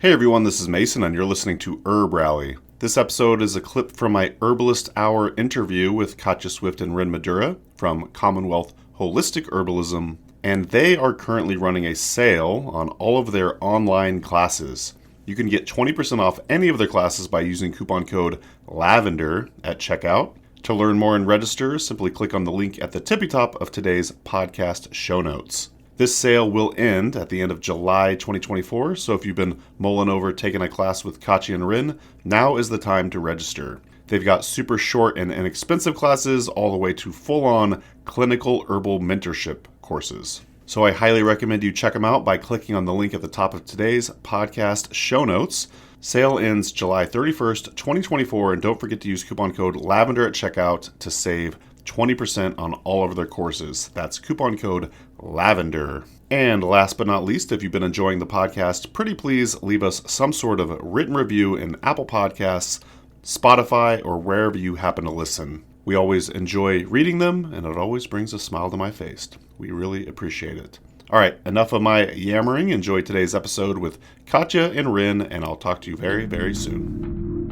Hey everyone, this is Mason, and you're listening to HerbRally. This episode is a clip from my Herbalist Hour interview with Katja Swift and Midura from CommonWealth Holistic Herbalism, and they are currently running a sale on all of their online classes. You can get 20% off any of their classes by using coupon code LAVENDER at checkout. To learn more and register, simply click on the link at the tippy top of today's podcast show notes. This sale will end at the end of July 2024, so if you've been mulling over taking a class with Katja and Rin, now is the time to register. They've got super short and inexpensive classes all the way to full-on clinical herbal mentorship courses. So I highly recommend you check them out by clicking on the link at the top of today's podcast show notes. Sale ends July 31st, 2024, and don't forget to use coupon code LAVENDER at checkout to save 20% on all of their courses. That's coupon code LAVENDER. And last but not least, if you've been enjoying the podcast, pretty please leave us some sort of written review in Apple Podcasts, Spotify, or wherever you happen to listen. We always enjoy reading them, and it always brings a smile to my face. We really appreciate it. All right, enough of my yammering. Enjoy today's episode with Katja and Rin, and I'll talk to you very, very soon.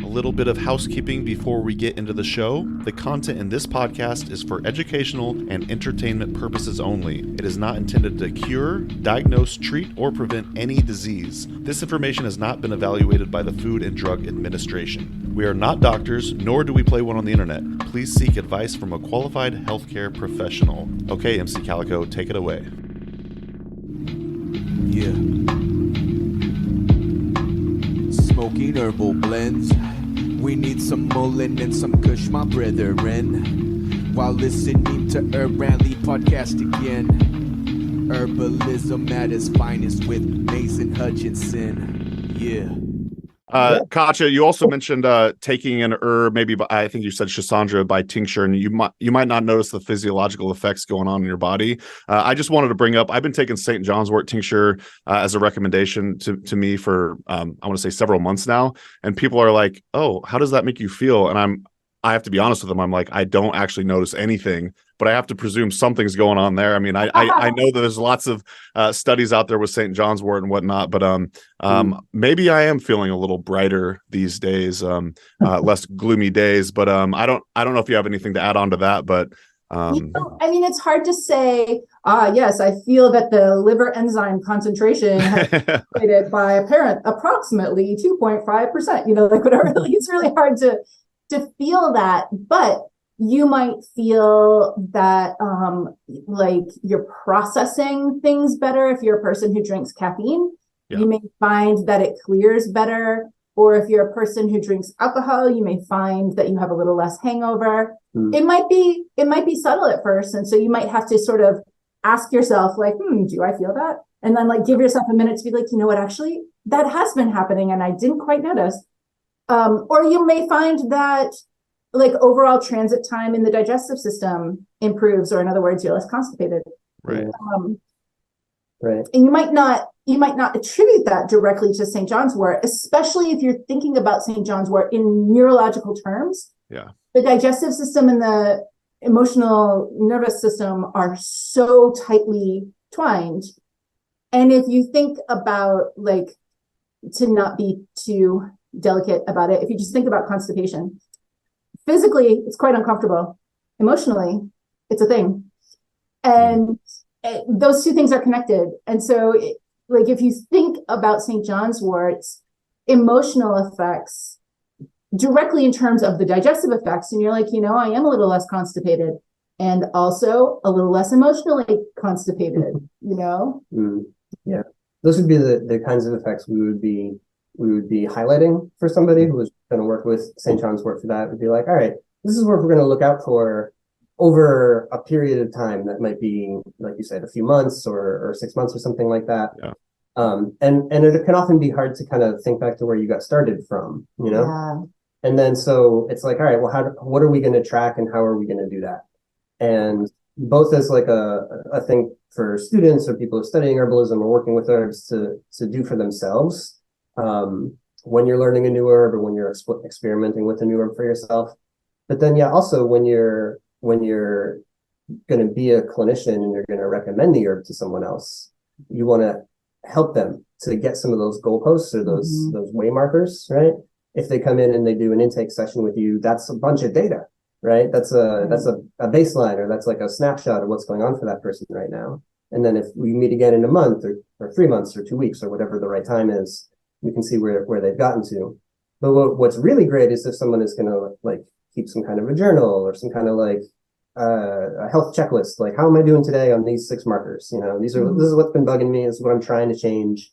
A little bit of housekeeping before we get into the show. The content in this podcast is for educational and entertainment purposes only. It is not intended to cure, diagnose, treat, or prevent any disease. This information has not been evaluated by the Food and Drug Administration. We are not doctors, nor do we play one on the internet. Please seek advice from a qualified healthcare professional. Okay, Emcee Calico, take it away. Yeah. Smoking herbal blends. We need some Mullen and some Kush, my brethren. While listening to HerbRally podcast again. Herbalism at its finest with Mason Hutchinson. Yeah. Katja, you also mentioned taking an herb, maybe I think you said Schisandra by tincture, and you might not notice the physiological effects going on in your body. I just wanted to bring up, I've been taking St. John's wort tincture as a recommendation to me for I want to say several months now, and people are like, "Oh, how does that make you feel?" And I have to be honest with them. I'm like, I don't actually notice anything, but I have to presume something's going on there. I mean, I know that there's lots of studies out there with St. John's wort and whatnot, but maybe I am feeling a little brighter these days, less gloomy days. But I don't know if you have anything to add on to that. But I mean, it's hard to say. Yes, I feel that the liver enzyme concentration has inflated by approximately 2.5%. You know, like whatever. It's really hard to feel that, but you might feel that like you're processing things better if you're a person who drinks caffeine. Yeah. You may find that it clears better, or if you're a person who drinks alcohol, you may find that you have a little less hangover. It might be subtle at first, and so you might have to sort of ask yourself, like, do I feel that? And then like give yourself a minute to be like, you know what, actually that has been happening and I didn't quite notice. Or you may find that like overall transit time in the digestive system improves, or in other words, you're less constipated. Right. Right. And you might not attribute that directly to St. John's wort, especially if you're thinking about St. John's wort in neurological terms. Yeah. The digestive system and the emotional nervous system are so tightly twined. And if you think about, like, to not be too delicate about it, if you just think about constipation, physically it's quite uncomfortable. Emotionally, it's a thing, and those two things are connected. And so like if you think about St. John's wort's emotional effects directly in terms of the digestive effects, and you're like, you know, I am a little less constipated and also a little less emotionally constipated, you know. Yeah, those would be the kinds of effects we would be highlighting for somebody who was going to work with St. John's wort for that. Would be like, all right, this is what we're going to look out for over a period of time that might be, like you said, a few months or 6 months or something like that. Yeah. And it can often be hard to kind of think back to where you got started from, you know? Yeah. And then so it's like, all right, well, what are we going to track and how are we going to do that? And both as like a thing for students or people studying herbalism or working with herbs to do for themselves. When you're learning a new herb or when you're experimenting with a new herb for yourself. But then, yeah, also when you're going to be a clinician and you're going to recommend the herb to someone else, you want to help them to get some of those goalposts or those way markers, right? If they come in and they do an intake session with you, that's a bunch of data, right? That's a baseline, or that's like a snapshot of what's going on for that person right now. And then if we meet again in a month or 3 months or 2 weeks or whatever the right time is, we can see where they've gotten to. But what's really great is if someone is going to like keep some kind of a journal or some kind of like a health checklist, like how am I doing today on these 6 markers? You know, this is what's been bugging me. This is what I'm trying to change.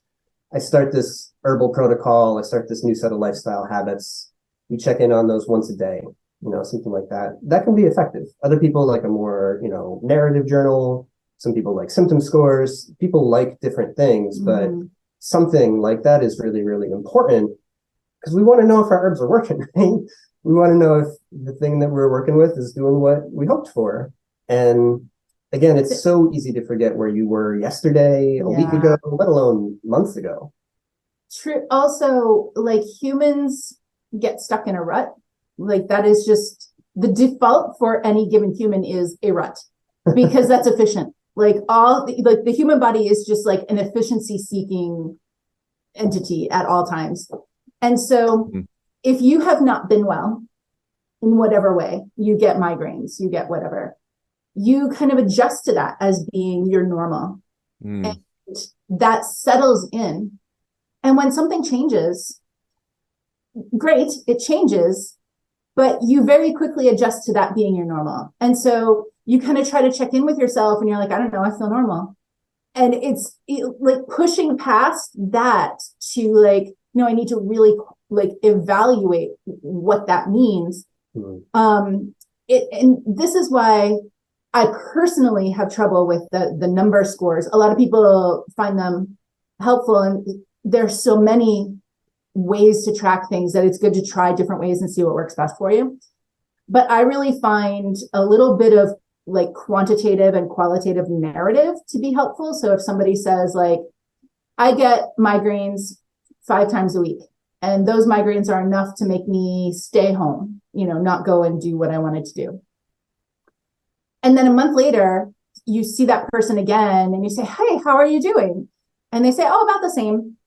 I start this herbal protocol. I start this new set of lifestyle habits. We check in on those once a day, you know, something like that. That can be effective. Other people like a more, you know, narrative journal. Some people like symptom scores. People like different things, but something like that is really, really important because we want to know if our herbs are working, right? We want to know if the thing that we're working with is doing what we hoped for. And again, it's so easy to forget where you were yesterday, a week ago, let alone months ago. True. Also, like humans get stuck in a rut. Like that is just the default for any given human is a rut because that's efficient. Like the human body is just like an efficiency seeking entity at all times. And so if you have not been well in whatever way, you get migraines, you get whatever, you kind of adjust to that as being your normal. And that settles in. And when something changes, great, it changes, but you very quickly adjust to that being your normal. And so you kind of try to check in with yourself and you're like, I don't know, I feel normal. And it's like pushing past that to like, no, I need to really like evaluate what that means. And this is why I personally have trouble with the number scores. A lot of people find them helpful, and there's so many ways to track things that it's good to try different ways and see what works best for you. But I really find a little bit of like quantitative and qualitative narrative to be helpful. So if somebody says like, I get migraines 5 times a week, and those migraines are enough to make me stay home, you know, not go and do what I wanted to do. And then a month later, you see that person again and you say, hey, how are you doing? And they say, oh, about the same.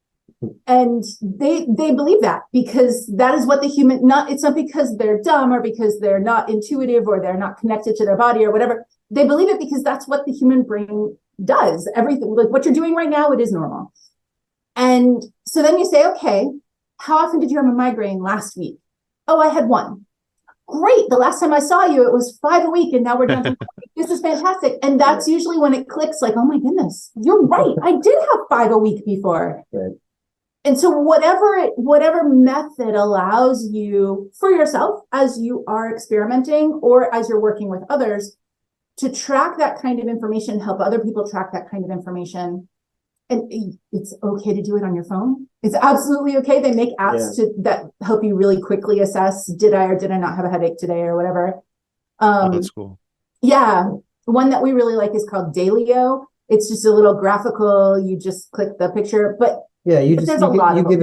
And they believe that because that is what the human, it's not because they're dumb or because they're not intuitive or they're not connected to their body or whatever. They believe it because that's what the human brain does. Everything, like what you're doing right now, it is normal. And so then you say, okay, how often did you have a migraine last week? Oh, I had 1. Great. The last time I saw you, it was 5 a week, and now we're down to 1. This is fantastic. And that's usually when it clicks like, oh my goodness, you're right. I did have 5 a week before. Right. And so whatever method allows you for yourself as you are experimenting or as you're working with others to track that kind of information, help other people track that kind of information. And it's okay to do it on your phone. It's absolutely okay. They make apps that help you really quickly assess, did I or did I not have a headache today or whatever. That's cool. Yeah. One that we really like is called Dailyo. It's just a little graphical. You just click the picture, but yeah, you give it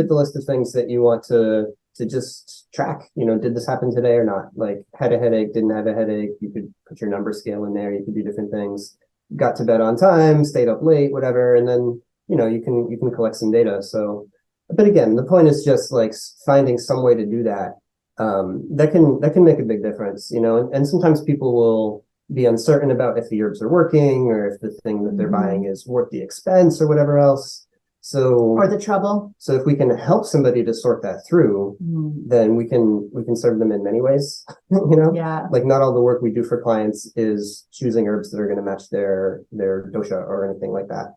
the list of things that you want to just track. You know, did this happen today or not? Like had a headache, didn't have a headache. You could put your number scale in there. You could do different things. Got to bed on time, stayed up late, whatever, and then you know you can collect some data. So, but again, the point is just like finding some way to do that. That can make a big difference. You know, and sometimes people will be uncertain about if the herbs are working or if the thing that they're buying is worth the expense or whatever else. So or the trouble. So if we can help somebody to sort that through, then we can serve them in many ways. You know, like not all the work we do for clients is choosing herbs that are going to match their dosha or anything like that.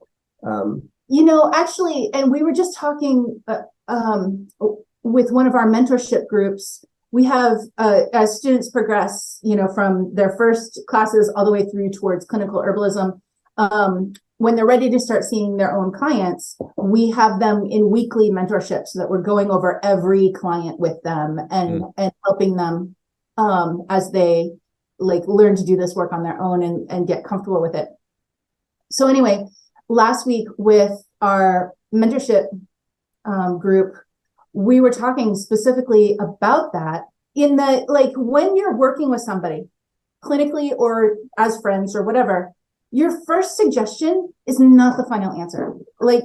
You know, actually, and we were just talking with one of our mentorship groups. We have as students progress, you know, from their first classes all the way through towards clinical herbalism. When they're ready to start seeing their own clients, we have them in weekly mentorship so that we're going over every client with them and helping them as they like learn to do this work on their own and get comfortable with it. So anyway, last week with our mentorship group, we were talking specifically about that in the, like when you're working with somebody clinically or as friends or whatever, your first suggestion is not the final answer. Like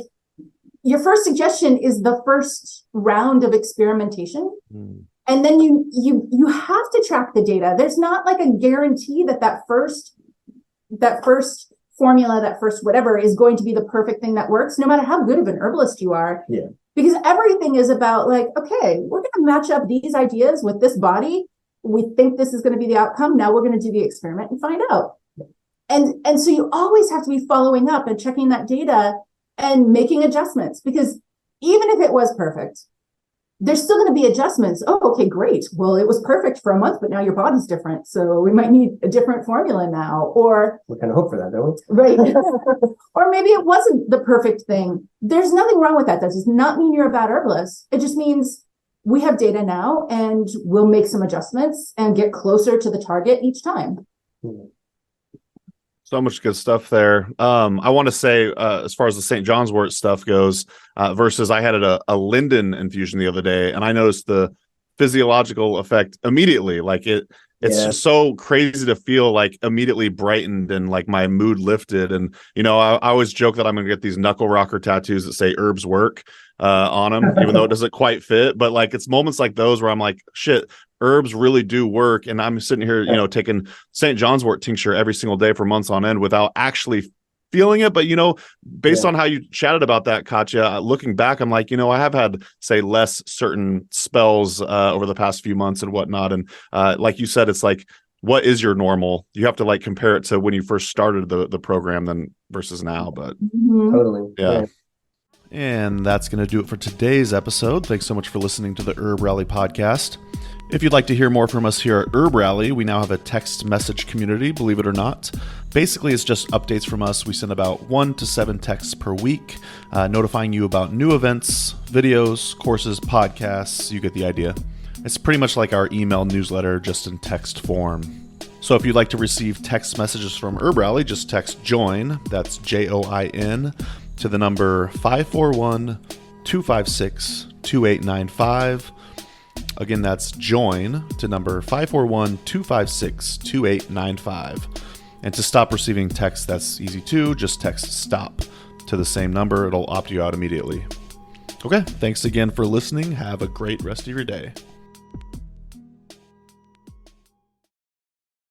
your first suggestion is the first round of experimentation. And then you have to track the data. There's not like a guarantee that first formula, that first whatever is going to be the perfect thing that works, no matter how good of an herbalist you are. Yeah. Because everything is about like, okay, we're going to match up these ideas with this body. We think this is going to be the outcome. Now we're going to do the experiment and find out. And so you always have to be following up and checking that data and making adjustments, because even if it was perfect, there's still going to be adjustments. Oh, okay, great. Well, it was perfect for a month, but now your body's different. So we might need a different formula now. Or we kind of hope for that, don't we? Right. Or maybe it wasn't the perfect thing. There's nothing wrong with that. That does not mean you're a bad herbalist. It just means we have data now and we'll make some adjustments and get closer to the target each time. So much good stuff there. I want to say, as far as the St. John's wort stuff goes, versus I had a linden infusion the other day, and I noticed the physiological effect immediately. Like it's just so crazy to feel like immediately brightened and like my mood lifted. And, you know, I always joke that I'm going to get these knuckle rocker tattoos that say herbs work on them, even though it doesn't quite fit. But like, it's moments like those where I'm like, shit, herbs really do work. And I'm sitting here, you know, taking St. John's wort tincture every single day for months on end without actually feeling it. But, you know, based on how you chatted about that, Katja, looking back, I'm like, you know, I have had, say, less certain spells over the past few months and whatnot. And like you said, it's like, what is your normal? You have to like compare it to when you first started the program then versus now. But Totally. Yeah. And that's going to do it for today's episode. Thanks so much for listening to the HerbRally podcast. If you'd like to hear more from us here at HerbRally, we now have a text message community, believe it or not. Basically, it's just updates from us. We send about 1 to 7 texts per week, notifying you about new events, videos, courses, podcasts. You get the idea. It's pretty much like our email newsletter, just in text form. So if you'd like to receive text messages from HerbRally, just text JOIN, that's JOIN, to the number 541-256-2895. Again, that's JOIN to number 541-256-2895. And to stop receiving texts, that's easy too. Just text STOP to the same number. It'll opt you out immediately. Okay, thanks again for listening. Have a great rest of your day.